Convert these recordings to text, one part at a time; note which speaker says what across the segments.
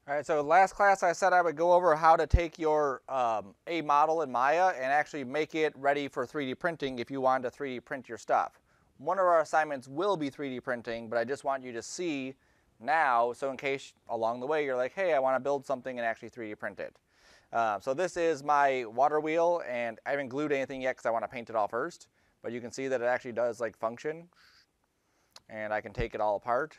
Speaker 1: All right, so last class I said I would go over how to take your A model in Maya and actually make it ready for 3D printing if you want to 3D print your stuff. One of our assignments will be 3D printing, but I just want you to see now, so in case along the way you're like, hey, I want to build something and actually 3D print it. So this is my water wheel, and I haven't glued anything yet because I want to paint it all first, but you can see that it actually does like function, and I can take it all apart.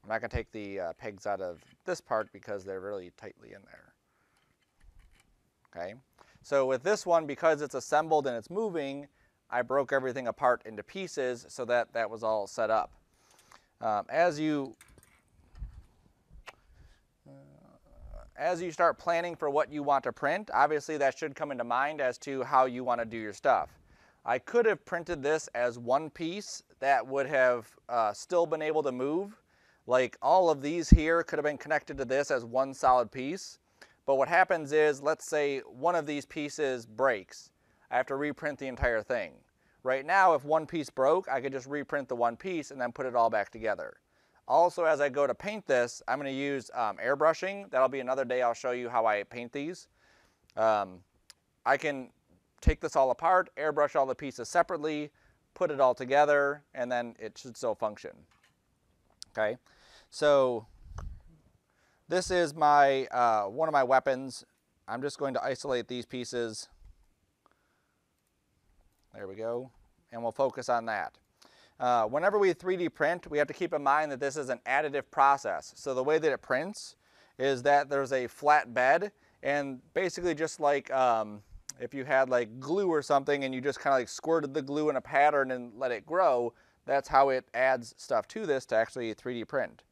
Speaker 1: I'm not going to take the pegs out of this part because they're really tightly in there. Okay, so with this one, because it's assembled and it's moving, I broke everything apart into pieces so that that was all set up. As you start planning for what you want to print, obviously that should come into mind as to how you want to do your stuff. I could have printed this as one piece that would have still been able to move. Like all of these here could have been connected to this as one solid piece. But what happens is, let's say one of these pieces breaks. I have to reprint the entire thing. Right now, if one piece broke, I could just reprint the one piece and then put it all back together. Also, as I go to paint this, I'm going to use airbrushing. That'll be another day I'll show you how I paint these. I can take this all apart, airbrush all the pieces separately, put it all together, and then it should still function. Okay, so this is my one of my weapons. I'm just going to isolate these pieces. There we go, and we'll focus on that. Whenever we 3D print, we have to keep in mind that this is an additive process. So the way that it prints is that there's a flat bed, and basically just like if you had like glue or something and you just kind of like squirted the glue in a pattern and let it grow, that's how it adds stuff to this to actually 3D print.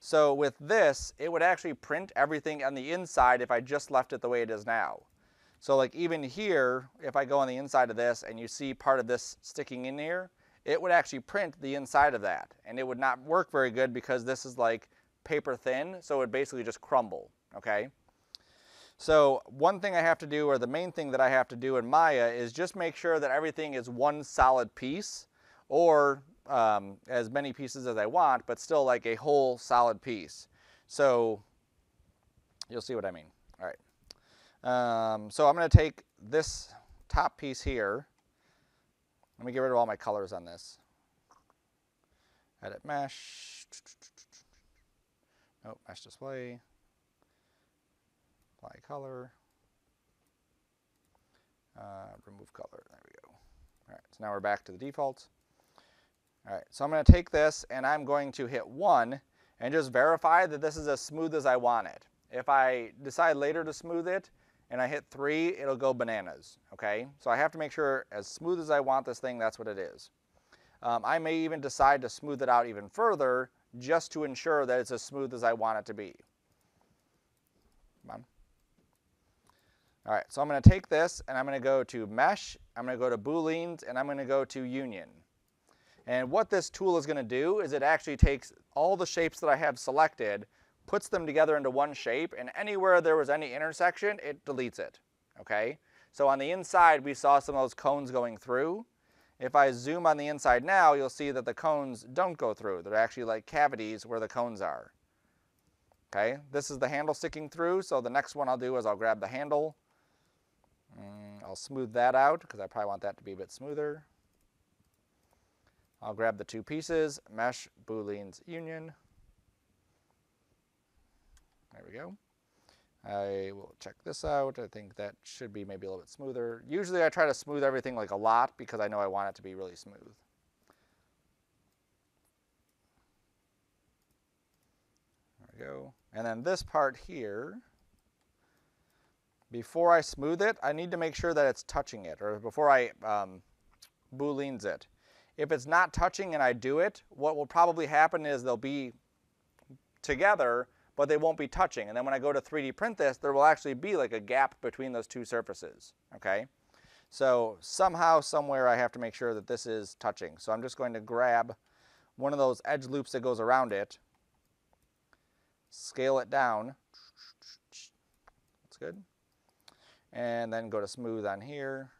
Speaker 1: So with this, it would actually print everything on the inside if I just left it the way it is now. So like even here, if I go on the inside of this and you see part of this sticking in here, it would actually print the inside of that. And it would not work very good because this is like paper thin, so it would basically just crumble, okay? So one thing I have to do, or the main thing that I have to do in Maya, is just make sure that everything is one solid piece, or as many pieces as I want, but still like a whole solid piece. So you'll see what I mean. All right. So I'm going to take this top piece here. Let me get rid of all my colors on this. Edit mesh. Nope, mesh display. Apply color. Remove color. There we go. All right, so now we're back to the defaults. All right, so I'm going to take this and I'm going to hit 1 and just verify that this is as smooth as I want it. If I decide later to smooth it and I hit 3, it'll go bananas, okay? So I have to make sure as smooth as I want this thing, that's what it is. I may even decide to smooth it out even further just to ensure that it's as smooth as I want it to be. Come on. All right, so I'm going to take this and I'm going to go to Mesh, I'm going to go to Booleans, and I'm going to go to Union. And what this tool is going to do is it actually takes all the shapes that I have selected, puts them together into one shape, and anywhere there was any intersection, it deletes it, okay? So on the inside, we saw some of those cones going through. If I zoom on the inside now, you'll see that the cones don't go through. They're actually like cavities where the cones are. Okay, this is the handle sticking through, so the next one I'll do is I'll grab the handle. I'll smooth that out because I probably want that to be a bit smoother. I'll grab the two pieces, Mesh, Booleans, Union. There we go. I will check this out. I think that should be maybe a little bit smoother. Usually I try to smooth everything like a lot because I know I want it to be really smooth. There we go. And then this part here, before I smooth it, I need to make sure that it's touching it, or before I Booleans it. If it's not touching and I do it, what will probably happen is they'll be together, but they won't be touching. And then when I go to 3D print this, there will actually be like a gap between those two surfaces, okay? So somehow, somewhere, I have to make sure that this is touching. So I'm just going to grab one of those edge loops that goes around it, scale it down. That's good. And then go to smooth on here.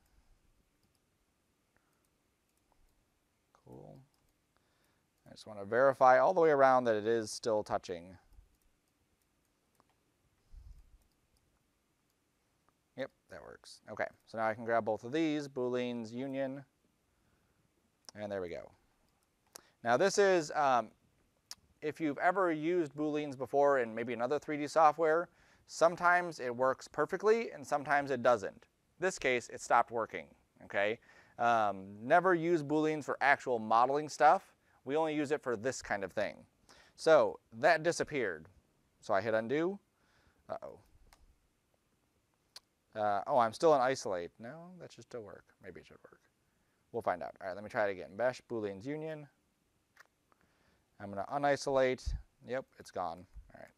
Speaker 1: Cool. I just want to verify all the way around that it is still touching. that works. Okay, so now I can grab both of these, booleans, union, and there we go. Now this is, if you've ever used booleans before in maybe another 3D software, sometimes it works perfectly and sometimes it doesn't. This case, it stopped working, okay? Never use booleans for actual modeling stuff. We only use it for this kind of thing. So that disappeared. So I hit undo. Uh-oh. Oh, I'm still in isolate. No, that should still work. Maybe it should work. We'll find out. All right, let me try it again. Mesh, booleans, union. I'm going to unisolate. Yep, it's gone. All right.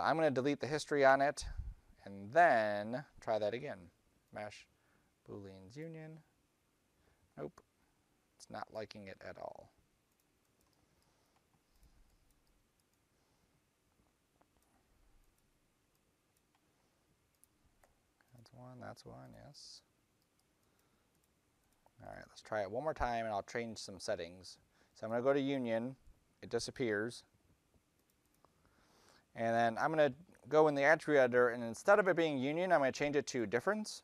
Speaker 1: I'm going to delete the history on it, and then try that again. Mesh, booleans, union. Nope, it's not liking it at all. That's one, yes. All right, let's try it one more time, and I'll change some settings. So I'm going to go to union. It disappears. And then I'm going to go in the attribute editor, and instead of it being union, I'm going to change it to difference.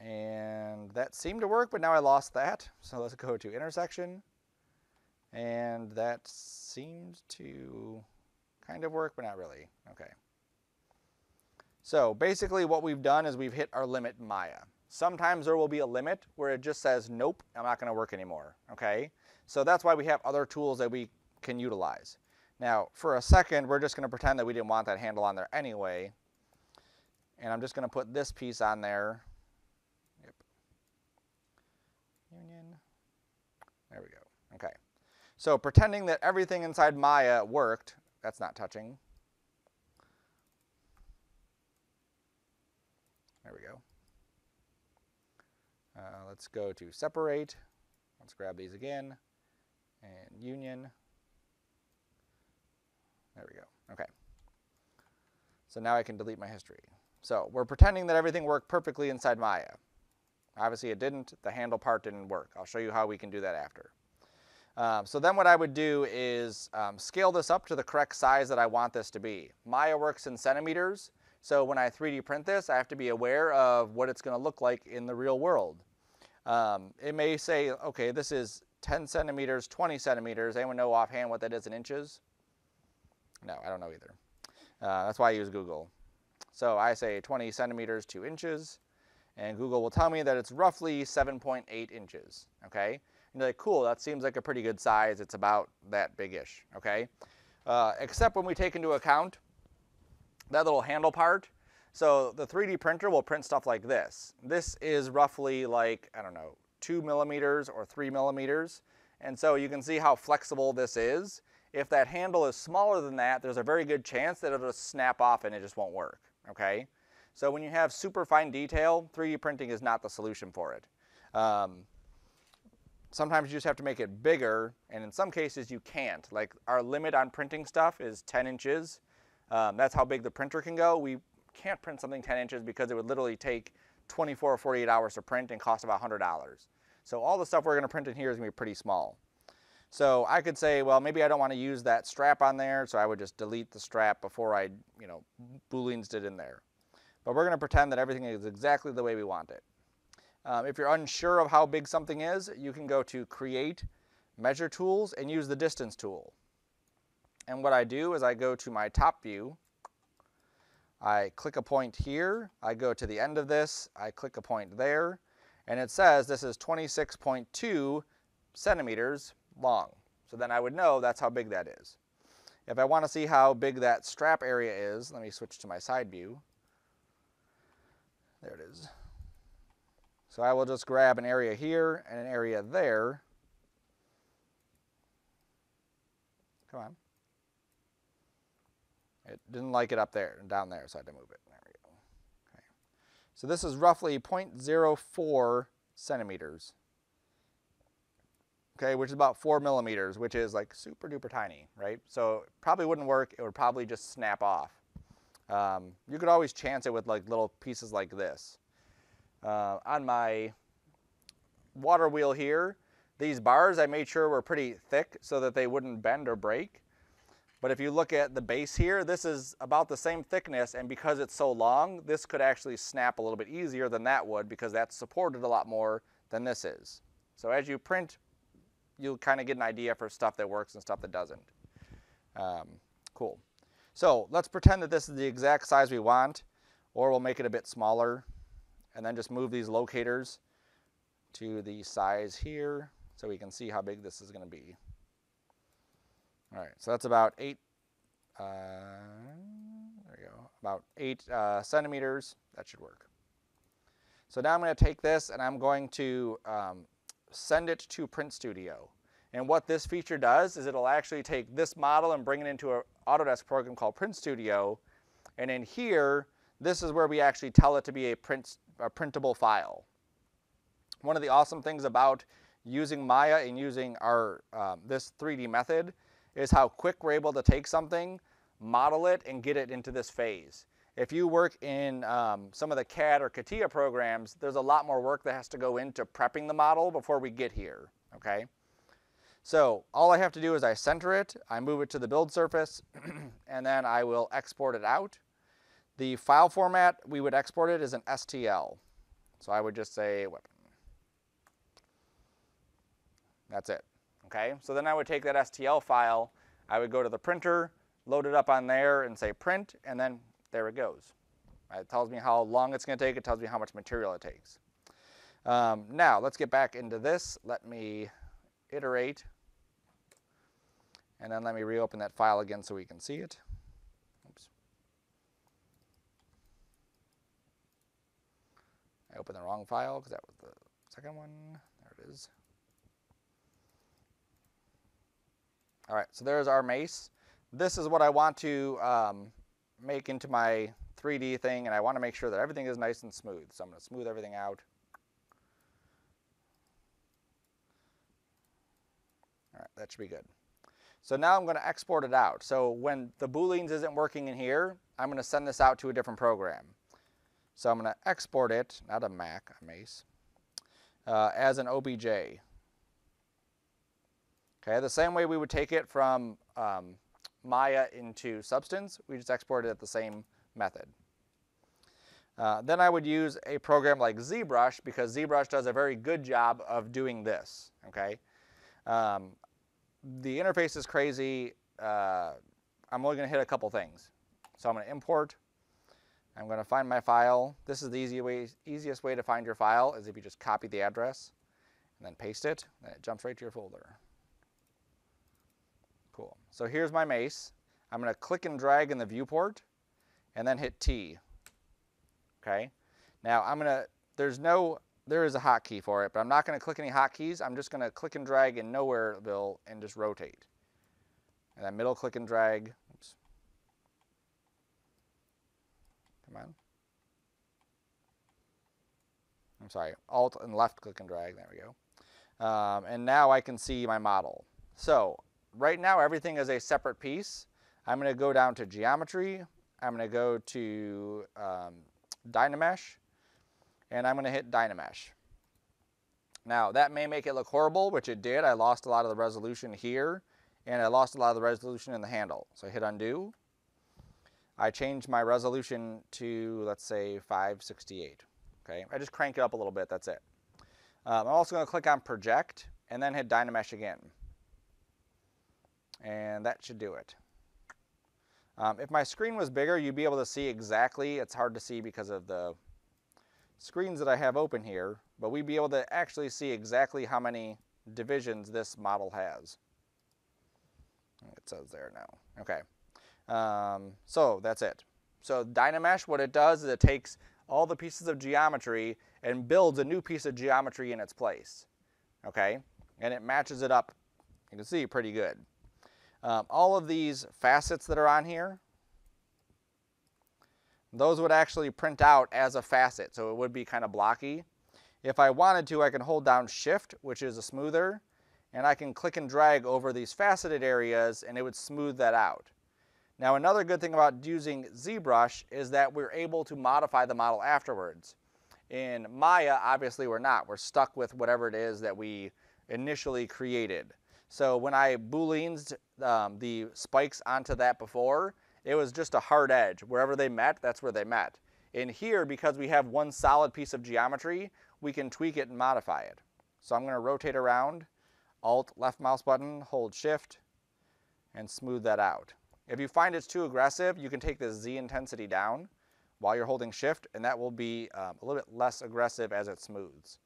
Speaker 1: And that seemed to work, but now I lost that. So let's go to intersection. And that seemed to kind of work, but not really. Okay. So basically what we've done is we've hit our limit in Maya. Sometimes there will be a limit where it just says, nope, I'm not going to work anymore, okay? So that's why we have other tools that we can utilize. Now, for a second, we're just going to pretend that we didn't want that handle on there anyway. And I'm just going to put this piece on there. Yep. Union. There we go. Okay. So pretending that everything inside Maya worked, that's not touching. There we go. Let's go to separate. Let's grab these again. And union. There we go. Okay. So now I can delete my history. So we're pretending that everything worked perfectly inside Maya. Obviously it didn't. The handle part didn't work. I'll show you how we can do that after. So then what I would do is scale this up to the correct size that I want this to be. Maya works in centimeters. So when I 3D print this, I have to be aware of what it's going to look like in the real world. It may say, okay, this is 10 centimeters, 20 centimeters. Anyone know offhand what that is in inches? No, I don't know either. That's why I use Google. So I say 20 centimeters to inches, and Google will tell me that it's roughly 7.8 inches, okay? And you're like, cool, that seems like a pretty good size. It's about that big-ish, okay? Except when we take into account that little handle part. So the 3D printer will print stuff like this. This is roughly like, I don't know, 2 millimeters or 3 millimeters. And so you can see how flexible this is. If that handle is smaller than that, there's a very good chance that it'll just snap off and it just won't work, okay? So when you have super fine detail, 3D printing is not the solution for it. Sometimes you just have to make it bigger, and in some cases you can't. Like our limit on printing stuff is 10 inches. That's how big the printer can go. We can't print something 10 inches because it would literally take 24 or 48 hours to print and cost about $100. So all the stuff we're going to print in here is going to be pretty small. So I could say, well, maybe I don't want to use that strap on there, so I would just delete the strap before I, booleans it in there. But we're going to pretend that everything is exactly the way we want it. If you're unsure of how big something is, you can go to Create, Measure Tools, and use the Distance tool. And what I do is I go to my top view, I click a point here, I go to the end of this, I click a point there, and it says this is 26.2 centimeters long. So then I would know that's how big that is. If I want to see how big that strap area is, let me switch to my side view. There it is. So I will just grab an area here and an area there. Come on. It didn't like it up there and down there, so I had to move it. There we go. Okay. So this is roughly 0.04 centimeters. Okay, which is about 4 millimeters, which is like super duper tiny, right? So it probably wouldn't work. It would probably just snap off. You could always chance it with like little pieces like this. On my water wheel here, these bars I made sure were pretty thick so that they wouldn't bend or break. But if you look at the base here, this is about the same thickness, and because it's so long, this could actually snap a little bit easier than that would, because that's supported a lot more than this is. So as you print, you'll kind of get an idea for stuff that works and stuff that doesn't. Cool. So let's pretend that this is the exact size we want, or we'll make it a bit smaller, and then just move these locators to the size here so we can see how big this is going to be. All right, so that's about 8, there we go, about 8 centimeters. That should work. So now I'm going to take this and I'm going to send it to Print Studio. And what this feature does is it'll actually take this model and bring it into an Autodesk program called Print Studio. And in here, this is where we actually tell it to be a printable file. One of the awesome things about using Maya and using our this 3D method is how quick we're able to take something, model it, and get it into this phase. If you work in some of the CAD or CATIA programs, there's a lot more work that has to go into prepping the model before we get here, okay? So all I have to do is I center it, I move it to the build surface, and then I will export it out. The file format we would export it is an STL. So I would just say weapon. That's it, okay? So then I would take that STL file, I would go to the printer, load it up on there and say print, and then there it goes. It tells me how long it's going to take, it tells me how much material it takes. Now let's get back into this. Let me iterate, and then let me reopen that file again so we can see it. Oops. I opened the wrong file because that was the second one. There it is. All right, so there's our mace. This is what I want to make into my 3D thing, and I want to make sure that everything is nice and smooth. So I'm going to smooth everything out. All right, that should be good. So now I'm going to export it out. So when the booleans isn't working in here, I'm going to send this out to a different program. So I'm going to export it, not a Mac, a mace, as an OBJ. Okay, the same way we would take it from Maya into Substance, we just export it at the same method. Then I would use a program like Zbrush, because Zbrush does a very good job of doing this, okay? The interface is crazy. I'm only going to hit a couple things. So I'm going to import. I'm going to find my file. This is the easiest way to find your file is if you just copy the address and then paste it, and it jumps right to your folder. Cool. So here's my mace. I'm going to click and drag in the viewport and then hit T. Okay. Now I'm going to, there is a hotkey for it, but I'm not going to click any hotkeys. I'm just going to click and drag in Nowhereville and just rotate. And then middle click and drag. Oops. Come on. I'm sorry. Alt and left click and drag. There we go. And now I can see my model. So right now everything is a separate piece. I'm going to go down to Geometry. I'm going to go to Dynamesh. And I'm going to hit Dynamesh. Now that may make it look horrible, which it did. I lost a lot of the resolution here, and I lost a lot of the resolution in the handle. So I hit undo. I changed my resolution to, let's say, 568. Okay, I just crank it up a little bit, that's it. I'm also going to click on Project, and then hit Dynamesh again. And that should do it. If my screen was bigger, you'd be able to see exactly. It's hard to see because of the screens that I have open here, but we'd be able to actually see exactly how many divisions this model has. It says there now. Okay. So that's it. So Dynamesh, what it does is it takes all the pieces of geometry and builds a new piece of geometry in its place. Okay? And it matches it up, you can see, pretty good. All of these facets that are on here, those would actually print out as a facet, so it would be kind of blocky. If I wanted to, I can hold down Shift, which is a smoother, and I can click and drag over these faceted areas, and it would smooth that out. Now, another good thing about using ZBrush is that we're able to modify the model afterwards. In Maya, obviously we're not. We're stuck with whatever it is that we initially created. So when I booleaned the spikes onto that before, it was just a hard edge. Wherever they met, that's where they met. In here, because we have one solid piece of geometry, we can tweak it and modify it. So I'm going to rotate around, Alt, left mouse button, hold Shift, and smooth that out. If you find it's too aggressive, you can take the Z intensity down while you're holding Shift, and that will be a little bit less aggressive as it smooths.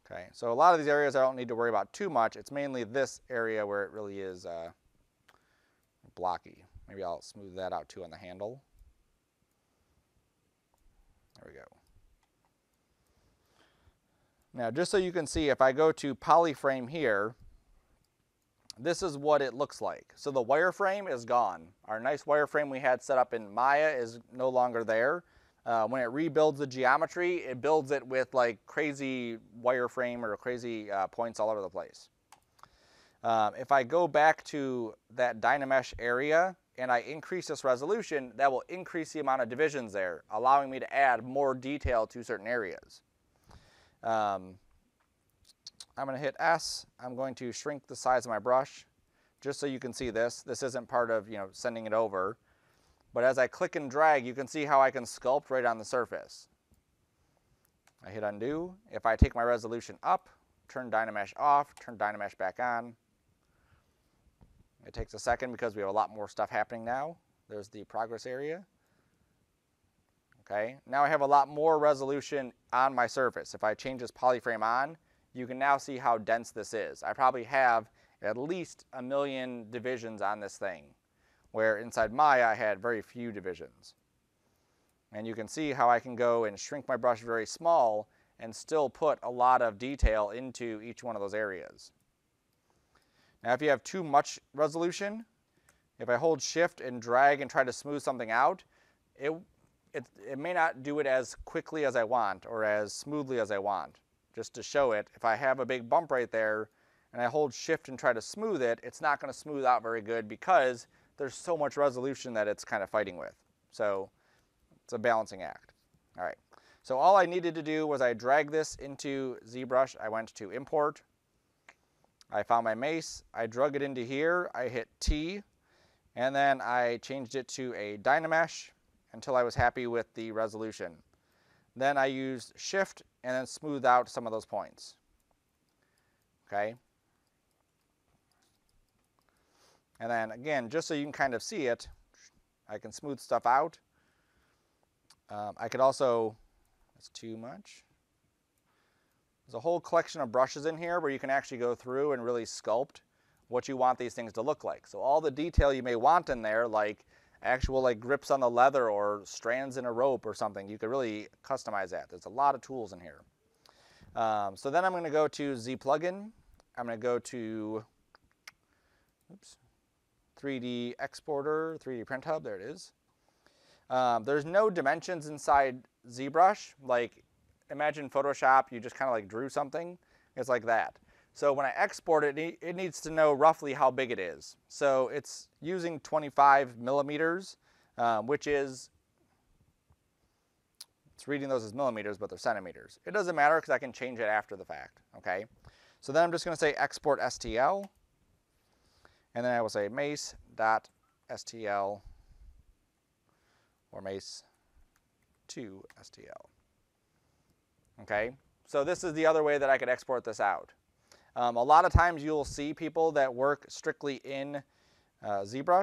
Speaker 1: Okay, so a lot of these areas I don't need to worry about too much. It's mainly this area where it really is blocky. Maybe I'll smooth that out too on the handle. There we go. Now, just so you can see, if I go to polyframe here, this is what it looks like. So the wireframe is gone. Our nice wireframe we had set up in Maya is no longer there. When it rebuilds the geometry, it builds it with like crazy wireframe or crazy points all over the place. If I go back to that Dynamesh area and I increase this resolution, that will increase the amount of divisions there, allowing me to add more detail to certain areas. I'm going to hit S. I'm going to shrink the size of my brush just so you can see this. This isn't part of sending it over. But as I click and drag, you can see how I can sculpt right on the surface. I hit undo. If I take my resolution up, turn Dynamesh off, turn Dynamesh back on. It takes a second because we have a lot more stuff happening now. There's the progress area. Okay, now I have a lot more resolution on my surface. If I change this polyframe on, you can now see how dense this is. I probably have at least 1 million divisions on this thing, where inside Maya I had very few divisions. And you can see how I can go and shrink my brush very small and still put a lot of detail into each one of those areas. Now if you have too much resolution, if I hold Shift and drag and try to smooth something out, it may not do it as quickly as I want or as smoothly as I want. Just to show it, if I have a big bump right there and I hold Shift and try to smooth it, it's not going to smooth out very good because there's so much resolution that it's kind of fighting with. So it's a balancing act. All right. So all I needed to do was I dragged this into ZBrush. I went to Import. I found my mace. I drug it into here. I hit T. And then I changed it to a Dynamesh until I was happy with the resolution. Then I used Shift and then smoothed out some of those points. Okay. And then again, just so you can kind of see it, I can smooth stuff out. I could also, that's too much. There's a whole collection of brushes in here where you can actually go through and really sculpt what you want these things to look like. So all the detail you may want in there, like actual like grips on the leather or strands in a rope or something, you could really customize that. There's a lot of tools in here. So then I'm going to go to Z plugin. I'm going to go to 3D exporter, 3D print hub. There it is. There's no dimensions inside ZBrush. Like imagine Photoshop, you just kind of like drew something. It's like that. So when I export it, it needs to know roughly how big it is. So it's using 25 millimeters, which is, it's reading those as millimeters, but they're centimeters. It doesn't matter because I can change it after the fact, okay? So then I'm just going to say export STL, and then I will say mace.stl or mace to STL. Okay, so this is the other way that I could export this out. A lot of times you'll see people that work strictly in ZBrush